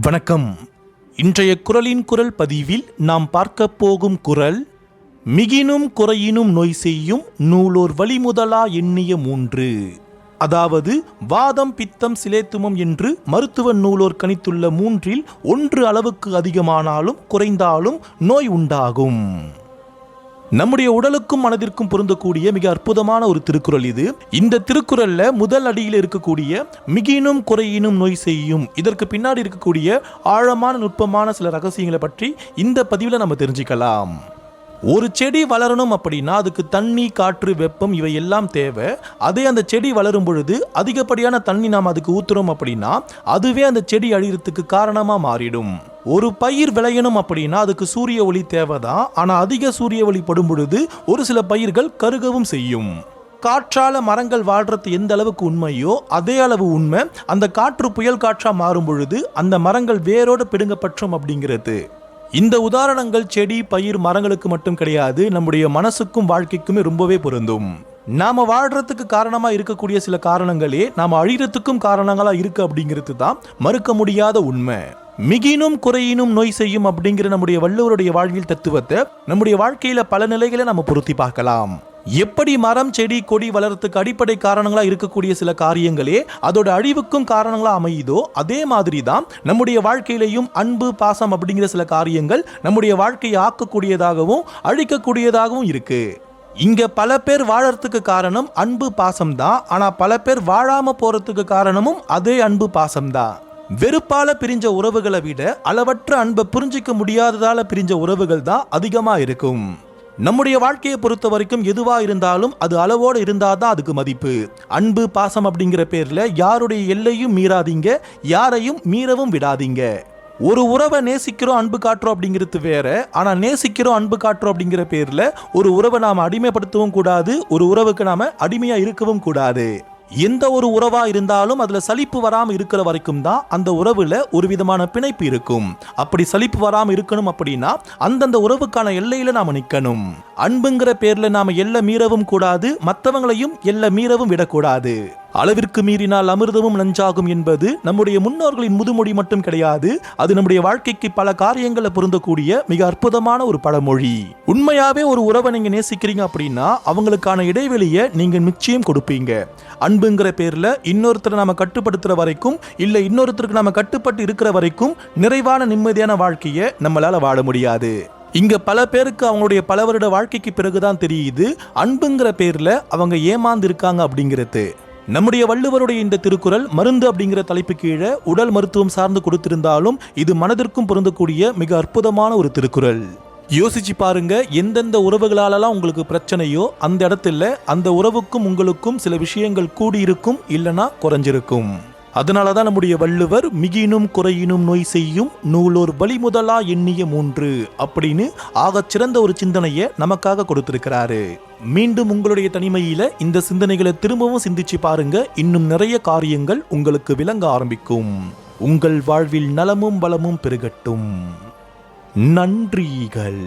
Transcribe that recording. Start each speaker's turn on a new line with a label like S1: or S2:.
S1: வணக்கம். இன்றைய குறளின் குரல் பதிவில் நாம் பார்க்க போகும் குறள், மிகினும் குறையினும் நோய் செய்யும் நூலோர் வழிமுதலா எண்ணிய மூன்று. அதாவது வாதம், பித்தம், சிலேத்துமம் என்று மருத்துவ நூலோர் கணித்துள்ள மூன்றில் ஒன்று அளவுக்கு அதிகமானாலும் குறைந்தாலும் நோய் உண்டாகும். நம்முடைய உடலுக்கும் மனதிற்கும் பொருந்தக்கூடிய மிக அற்புதமான ஒரு திருக்குறள் இது. இந்த திருக்குறள்ல முதல் அடியில் இருக்கக்கூடிய மிகினும் குறையினும் நோய் செய்யும், இதற்கு பின்னாடி இருக்கக்கூடிய ஆழமான நுட்பமான சில ரகசியங்களை பற்றி இந்த பதிவில் நம்ம தெரிஞ்சுக்கலாம். ஒரு செடி வளரணும் அப்படின்னா அதுக்கு தண்ணி, காற்று, வெப்பம் இவை எல்லாம் தேவை. அதே அந்த செடி வளரும் பொழுது அதிகப்படியான தண்ணி நாம் அதுக்கு ஊத்துறோம் அப்படின்னா அதுவே அந்த செடி அழியறதுக்கு காரணமா மாறிடும். ஒரு பயிர் விளையணும் அப்படின்னா அதுக்கு சூரிய ஒளி தேவைதான். ஆனா அதிக சூரிய ஒளி படும் பொழுது ஒரு சில பயிர்கள் கருகவும் செய்யும். காற்றால மரங்கள் வாழ்றது எந்த அளவுக்கு உண்மையோ அதே அளவு உண்மை அந்த காற்று புயல் காற்றா மாறும் பொழுது அந்த மரங்கள் வேரோடு பிடுங்கப்பற்றும் அப்படிங்கிறது. இந்த உதாரணங்கள் செடி, பயிர், மரங்களுக்கு மட்டும் கிடையாது, நம்முடைய மனசுக்கும் வாழ்க்கைக்குமே ரொம்பவே பொருந்தும். நாம வாழ்றதுக்கு காரணமா இருக்கக்கூடிய சில காரணங்களே நாம அழிறதுக்கும் காரணங்களா இருக்கு அப்படிங்கிறது தான் மறுக்க முடியாத உண்மை. மிகினும் குறையினும் நோய் செய்யும் அப்படிங்கிற நம்முடைய வள்ளுவருடைய வாழ்வியல் தத்துவத்தை நம்முடைய வாழ்க்கையில பல நிலைகளை நம்ம பொருத்தி பார்க்கலாம். எப்படி மரம், செடி, கொடி வளர்றதுக்கு அடிப்படை காரணங்களா இருக்கக்கூடிய சில காரியங்களே அதோட அழிவுக்கும் காரணங்களா அமையுதோ அதே மாதிரி தான் நம்முடைய வாழ்க்கையிலையும் அன்பு, பாசம் அப்படிங்கிற சில காரியங்கள் நம்முடைய வாழ்க்கையை ஆக்கக்கூடியதாகவும் அழிக்கக்கூடியதாகவும் இருக்கு. இங்க பல பேர் வாழறதுக்கு காரணம் அன்பு, பாசம் தான். ஆனா பல பேர் வாழாம போறதுக்கு காரணமும் அதே அன்பு, பாசம் தான். வெறுப்பால பிரிஞ்ச உறவுகளை விட அளவற்ற அன்பை புரிஞ்சிக்க முடியாததால பிரிஞ்ச உறவுகள் தான் அதிகமா இருக்கும். நம்முடைய வாழ்க்கையை பொறுத்த வரைக்கும் எதுவா இருந்தாலும் அது அளவோடு இருந்தாதான் அதுக்கு மதிப்பு. அன்பு, பாசம் அப்படிங்கிற பேர்ல யாருடைய எல்லையும் மீறாதீங்க, யாரையும் மீறவும் விடாதீங்க. ஒரு உறவை நேசிக்கிறோம், அன்பு காட்டுறோம் அப்படிங்கிறது வேற. ஆனா நேசிக்கிறோம், அன்பு காட்டுறோம் அப்படிங்கிற பேர்ல ஒரு உறவை நாம அடிமைப்படுத்தவும் கூடாது, ஒரு உறவுக்கு நாம அடிமையா இருக்கவும் கூடாது. எந்த ஒரு உறவா இருந்தாலும் அதுல சலிப்பு வராம இருக்கிற வரைக்கும் தான் அந்த உறவுல ஒரு விதமான பிணைப்பு இருக்கும். அப்படி சலிப்பு வராம இருக்கணும் அப்படின்னா அந்தந்த உறவுக்கான எல்லையில நாம நிக்கணும். அன்புங்கிற பேர்ல நாம எல்லை மீறவும் கூடாது, மற்றவங்களையும் எல்லை மீறவும் விடக்கூடாது. அளவிற்கு மீறினால் அமிர்தமும் நஞ்சாகும் என்பது நம்முடைய முன்னோர்களின் முதுமொழி மட்டும் கிடையாது, அது நம்முடைய வாழ்க்கைக்கு பல காரியங்களை பொருந்தக்கூடிய மிக அற்புதமான ஒரு பழமொழி. உண்மையாவே ஒரு உறவை நீங்க நேசிக்கிறீங்க அப்படின்னா அவங்களுக்கான இடைவெளியை நீங்க நிச்சயம் கொடுப்பீங்க. அன்புங்கிற பேர்ல இன்னொருத்தரை நாம கட்டுப்படுத்துற வரைக்கும், இல்ல இன்னொருத்தருக்கு நாம கட்டுப்பட்டு இருக்கிற வரைக்கும் நிறைவான நிம்மதியான வாழ்க்கையை நம்மளால வாழ முடியாது. இங்க பல பேருக்கு அவங்களுடைய பல வருட வாழ்க்கைக்கு பிறகுதான் தெரியுது அன்புங்கிற பேர்ல அவங்க ஏமாந்து இருக்காங்க அப்படிங்கிறது. நம்முடைய வள்ளுவருடைய இந்த திருக்குறள் மருந்து அப்படிங்கிற தலைப்பு கீழே உடல் மருத்துவம் சார்ந்து கொடுத்திருந்தாலும் இது மனதிற்கும் பொருந்தக்கூடிய மிக அற்புதமான ஒரு திருக்குறள். யோசிச்சு பாருங்க, எந்தெந்த உறவுகளாலெல்லாம் உங்களுக்கு பிரச்சனையோ அந்த இடத்துல அந்த உறவுக்கும் உங்களுக்கும் சில விஷயங்கள் கூடியிருக்கும், இல்லைன்னா குறைஞ்சிருக்கும். அதனாலதான் நம்முடைய வள்ளுவர் மிகினும் குறையினும் நோய் செய்யும் நூலோர் வழிமுதலா எண்ணிய மூன்று அப்படின்னு ஆகச் சிறந்த ஒரு சிந்தனையை நமக்காக கொடுத்திருக்கிறாரு. மீண்டும் உங்களுடைய தனிமையில இந்த சிந்தனைகளை திரும்பவும் சிந்திச்சு பாருங்க, இன்னும் நிறைய காரியங்கள் உங்களுக்கு விளங்க ஆரம்பிக்கும். உங்கள் வாழ்வில் நலமும் வளமும் பெருகட்டும். நன்றிகள்.